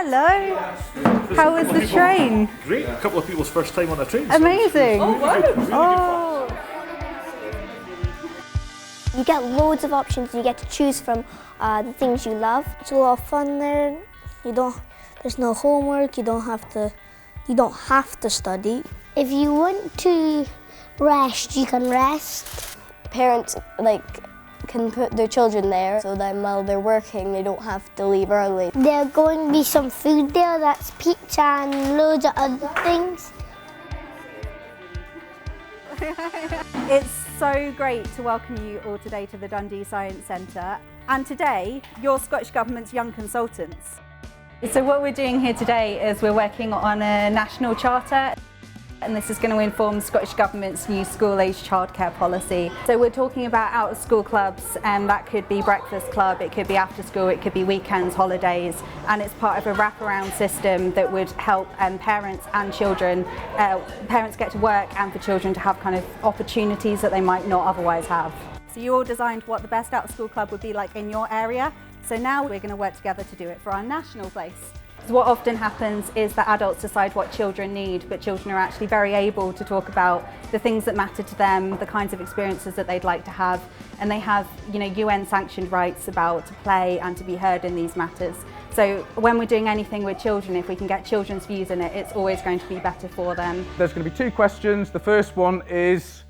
Hello. How was the train? Great. A couple of people's first time on a train. Amazing. Oh, wow. Oh. You get loads of options. You get to choose from the things you love. It's a lot of fun there. There's no homework. You don't have to study. If you want to rest, you can rest. Parents can put their children there so that while they're working they don't have to leave early. There's going to be some food there, that's pizza and loads of other things. It's so great to welcome you all today to the Dundee Science Centre, and today you're Scottish Government's Young Consultants. So what we're doing here today is we're working on a national charter, and this is going to inform Scottish Government's new School Age Childcare policy. So we're talking about out of school clubs, and that could be breakfast club, it could be after school, it could be weekends, holidays, and it's part of a wraparound system that would help parents and children, parents get to work and for children to have kind of opportunities that they might not otherwise have. So you all designed what the best out of school club would be like in your area, so now we're going to work together to do it for our national place. So what often happens is that adults decide what children need, but children are actually very able to talk about the things that matter to them, the kinds of experiences that they'd like to have, and they have, UN-sanctioned rights about to play and to be heard in these matters. So when we're doing anything with children, if we can get children's views in it, it's always going to be better for them. There's going to be two questions. The first one is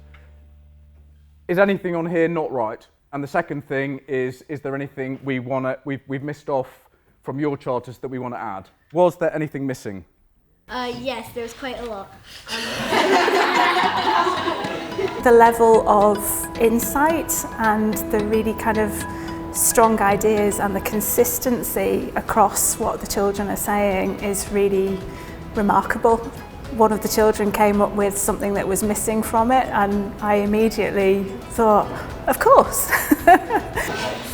anything on here not right? And the second thing is there anything we've missed off from your charters that we want to add? Was there anything missing? Yes, there's quite a lot. The level of insight and the really kind of strong ideas and the consistency across what the children are saying is really remarkable. One of the children came up with something that was missing from it, and I immediately thought, of course.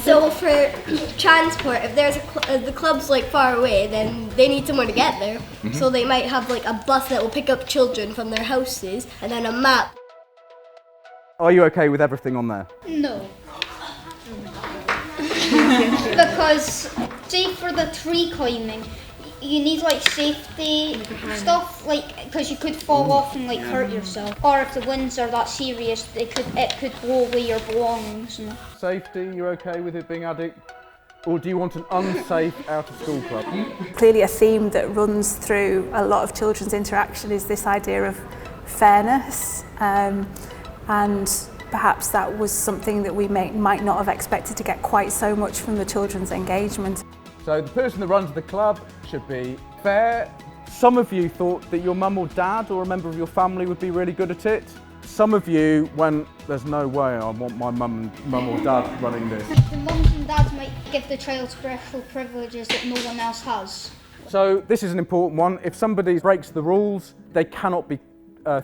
So for transport, if there's the club's far away, then they need somewhere to get there. Mm-hmm. So they might have a bus that will pick up children from their houses, and then a map. Are you okay with everything on there? No. Because say for the tree climbing, you need safety stuff, because you could fall off and hurt yourself. Or if the winds are that serious, it could blow away your belongings. Safety, you're okay with it being added? Or do you want an unsafe out of school club? Clearly a theme that runs through a lot of children's interaction is this idea of fairness, and perhaps that was something that we might not have expected to get quite so much from the children's engagement. So the person that runs the club should be fair. Some of you thought that your mum or dad or a member of your family would be really good at it. Some of you went, there's no way I want my mum or dad running this. The mums and dads might give the child special privileges that no one else has. So this is an important one. If somebody breaks the rules, they cannot be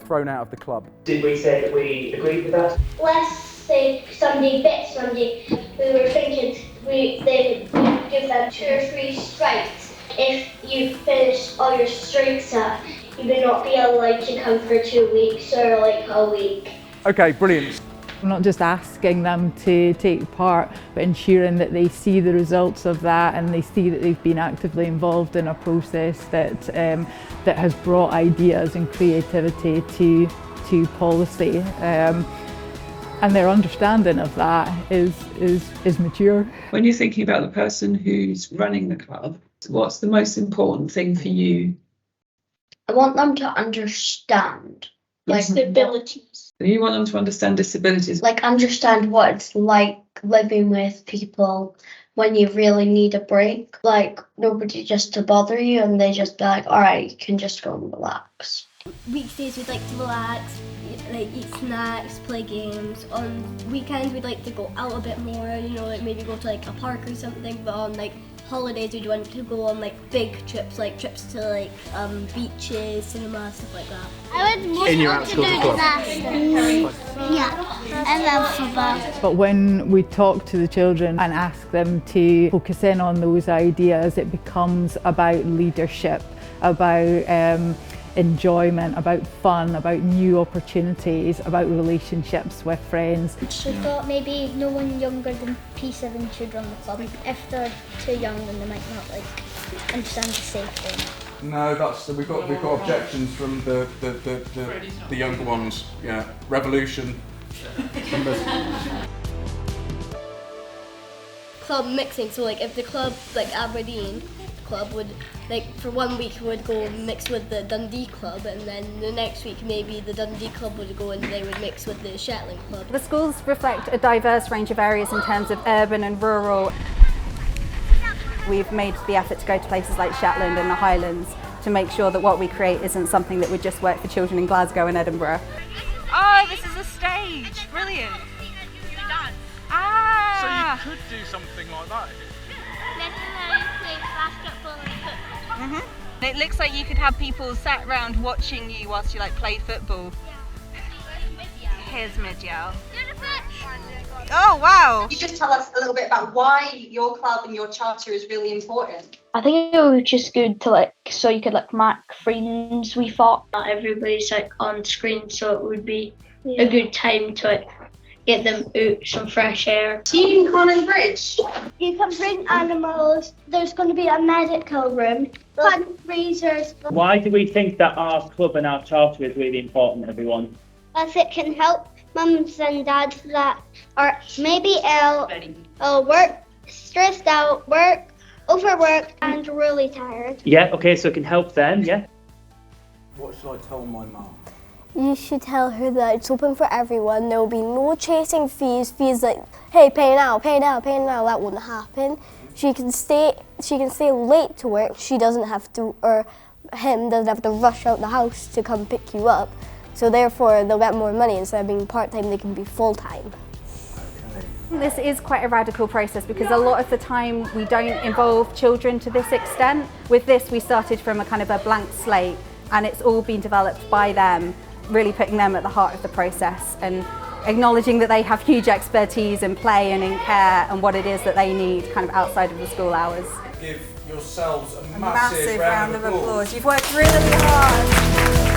thrown out of the club. Did we say that we agreed with that? Let's say somebody bit somebody. We were thinking they would give them 2 or 3 strikes. If you finish all your strikes up, you would not be allowed to come for 2 weeks or a week. Okay, brilliant. We're not just asking them to take part, but ensuring that they see the results of that and they see that they've been actively involved in a process that has brought ideas and creativity to policy. And their understanding of that is mature. When you're thinking about the person who's running the club, what's the most important thing for you? I want them to understand disabilities. You want them to understand disabilities? Understand what it's like living with people when you really need a break. Nobody just to bother you, and they just be alright, you can just go and relax. Weekdays we'd like to relax, eat snacks, play games. On weekends we'd like to go out a bit more, maybe go to a park or something. But on holidays we'd want to go on big trips, trips to beaches, cinema, stuff like that. I would want to do gymnastics. Yeah, and then football. But when we talk to the children and ask them to focus in on those ideas, it becomes about leadership, about enjoyment, about fun, about new opportunities, about relationships with friends. We thought maybe no one younger than P7 should run the club. If they're too young, then they might not understand the safety. No, we've got objections from the younger ones. Yeah, revolution. Club mixing, so like if the club, like Aberdeen club would, like for 1 week would go mix with the Dundee club, and then the next week maybe the Dundee club would go and they would mix with the Shetland club. The schools reflect a diverse range of areas in terms of urban and rural. We've made the effort to go to places like Shetland and the Highlands to make sure that what we create isn't something that would just work for children in Glasgow and Edinburgh. Oh, this is a stage. Brilliant. Ah! So you could do something like that. It looks like you could have people sat around watching you whilst you like play football. Here's mid-yell. Oh wow! Can you just tell us a little bit about why your club and your charter is really important? I think it was just good to so you could make friends. We thought not everybody's on screen, so it would be a good time to get them out some fresh air. Team Conan Bridge. You can bring animals. There's going to be a medical room, fundraisers. Why do we think that our club and our charter is really important, everyone? As it can help mums and dads that are maybe ill, stressed out, overworked and really tired. Yeah, okay, so it can help them, yeah. What should I tell my mum? You should tell her that it's open for everyone. There will be no chasing fees like, hey, pay now, pay now, pay now. That wouldn't happen. She can stay late to work. She doesn't have to, or him doesn't have to rush out the house to come pick you up. So therefore, they'll get more money. Instead of being part-time, they can be full-time. This is quite a radical process because a lot of the time we don't involve children to this extent. With this, we started from a kind of a blank slate, and it's all been developed by them, really putting them at the heart of the process and acknowledging that they have huge expertise in play and in care and what it is that they need kind of outside of the school hours. Give yourselves a massive round of applause. You've worked really hard.